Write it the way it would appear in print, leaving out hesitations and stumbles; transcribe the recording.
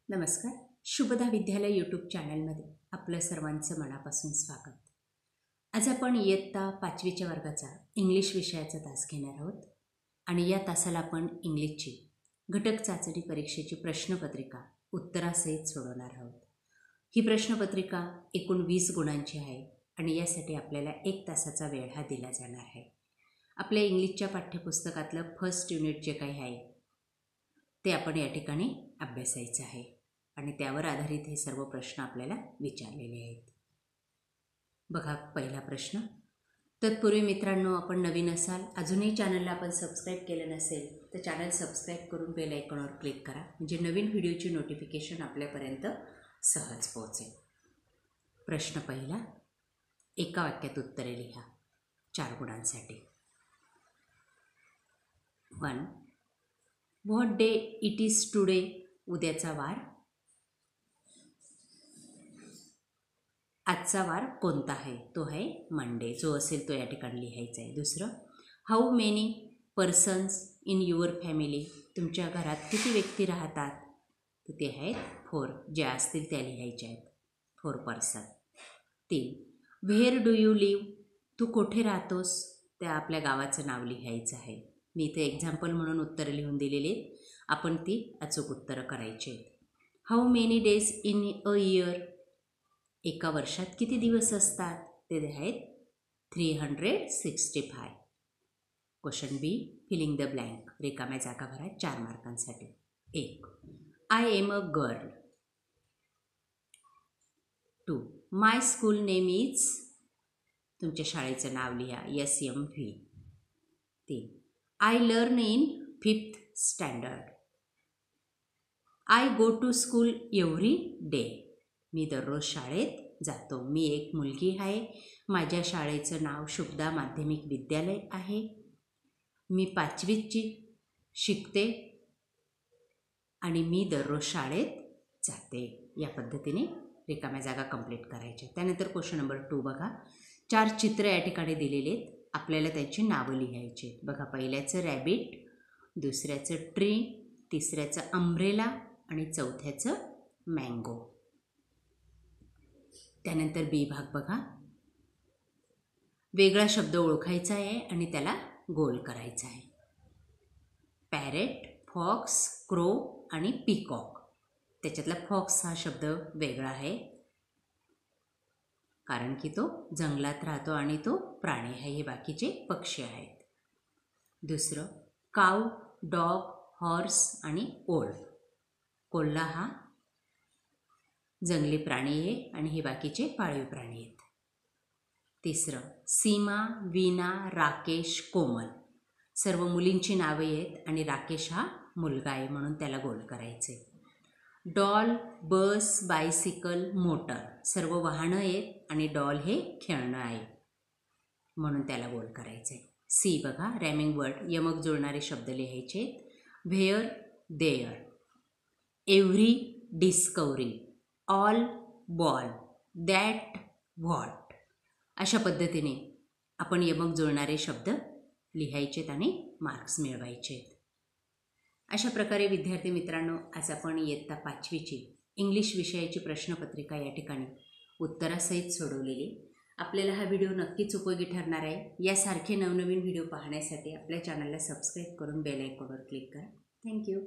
नमस्कार. शुभदा विद्यालय यूट्यूब चॅनलमध्ये आपलं सर्वांचं मनापासून स्वागत. आज आपण इयत्ता 5वीच्या वर्गाचा इंग्लिश विषयाचा तास घेणार आहोत आणि या तासाला आपण इंग्लिशची घटक चाचणी परीक्षेची प्रश्नपत्रिका उत्तरासहित सोडवणार आहोत. ही प्रश्नपत्रिका एकूण 20 गुणांची आहे आणि यासाठी आपल्याला 1 तासाचा वेळ हा दिला जाणार आहे. आपल्या इंग्लिशच्या पाठ्यपुस्तकातलं फर्स्ट युनिट जे काही आहे ते आपण या ठिकाणी अभ्यासायचं आहे आणि त्यावर आधारित हे सर्व प्रश्न आपल्याला विचारलेले आहेत. बघा पहिला प्रश्न. तत्पूर्वी मित्रांनो, आपण नवीन असाल, अजूनही चॅनलला आपण सबस्क्राईब केलं नसेल तर चॅनल सबस्क्राईब करून बेल आयकॉनवर क्लिक करा, म्हणजे नवीन व्हिडिओची नोटिफिकेशन आपल्यापर्यंत सहज पोहोचेल. प्रश्न पहिला. एका वाक्यात उत्तरे लिहा 4 गुणांसाठी. 1. What day it is today. उद्याचा वार. आजचा वार कोणता आहे? तो आहे मंडे. जो असेल तो या ठिकाणी लिहायचा आहे. दुसरं. How many persons in your family. तुमच्या घरात किती व्यक्ती राहतात? तर ते आहेत 4. ज्या असतील त्या लिहायच्या आहेत. 4 person. 3. Where do you live. तू कोठे राहतोस? त्या आपल्या गावाचं नाव लिहायचं आहे. मी इथे एक्झाम्पल म्हणून उत्तरं लिहून दिलेली आहेत, आपण ती अचूक उत्तरं करायची आहेत. How many days in a year. एका वर्षात किती दिवस असतात? ते आहेत 365. Question B. Filling the blank. रिकाम्या जागा भरा 4 मार्कांसाठी. 1. I am a girl. 2. My school name is. तुमच्या शाळेचं नाव लिहा. SMV. 3. I learn in 5th standard. I go to school every day. मी दररोज शाळेत जातो. मी एक मुलगी आहे. माझ्या शाळेचं नाव शुभदा माध्यमिक विद्यालय आहे. मी 5वीची शिकते आणि मी दररोज शाळेत जाते. या पद्धतीने रिकाम्या जागा कंप्लीट करायच्या. त्यानंतर क्वेश्चन नंबर 2 बघा. 4 चित्र या ठिकाणी दिलेले आहेत. आपल्याला त्यांची नावं लिहायची आहेत. बघा, पहिल्याचं रॅबिट, दुसऱ्याचं ट्री, तिसऱ्याचं अम्ब्रेला आणि चौथ्याचं मँगो. त्यानंतर बी भाग बघा. वेगळा शब्द ओळखायचा आहे आणि त्याला गोल करायचा आहे. पॅरेट, फॉक्स, क्रो आणि पीकॉक. त्याच्यातला फॉक्स हा शब्द वेगळा आहे कारण की तो जंगलात राहतो आणि तो प्राणी आहे. हे बाकीचे पक्षी आहेत. दुसरं काऊ, डॉग, हॉर्स आणि ओल. कोल्हा हा जंगली प्राणी आहे आणि हे बाकीचे पाळीव प्राणी आहेत. तिसरं सीमा, वीणा, राकेश, कोमल. सर्व मुलींची नावे आहेत आणि राकेश हा मुलगा आहे म्हणून त्याला गोल करायचे. डॉल, बस, बायसिकल, मोटर. सर्व वाहनं आहेत आणि डॉल हे खेळणं आहे म्हणून त्याला गोल करायचं आहे. सी बघा. रॅमिंग वर्ड, यमक जुळणारे शब्द लिहायचे आहेत. Where, there, every, discovery, all, ball, that, what. अशा पद्धतीने आपण यमक जुळणारे शब्द लिहायचेत आणि मार्क्स मिळवायचे आहेत. अशा प्रकारे विद्यार्थी मित्रांनो, आज आपण इयत्ता 5वीची इंग्लिश विषयाची प्रश्नपत्रिका या ठिकाणी उत्तरासहित सोडवलेली. आपल्याला हा व्हिडिओ नक्कीच उपयोगी ठरणार आहे. यासारखे नवनवीन व्हिडिओ पाहण्यासाठी आपल्या चॅनलला सबस्क्राईब करून बेल आयकॉनवर क्लिक करा. थँक्यू.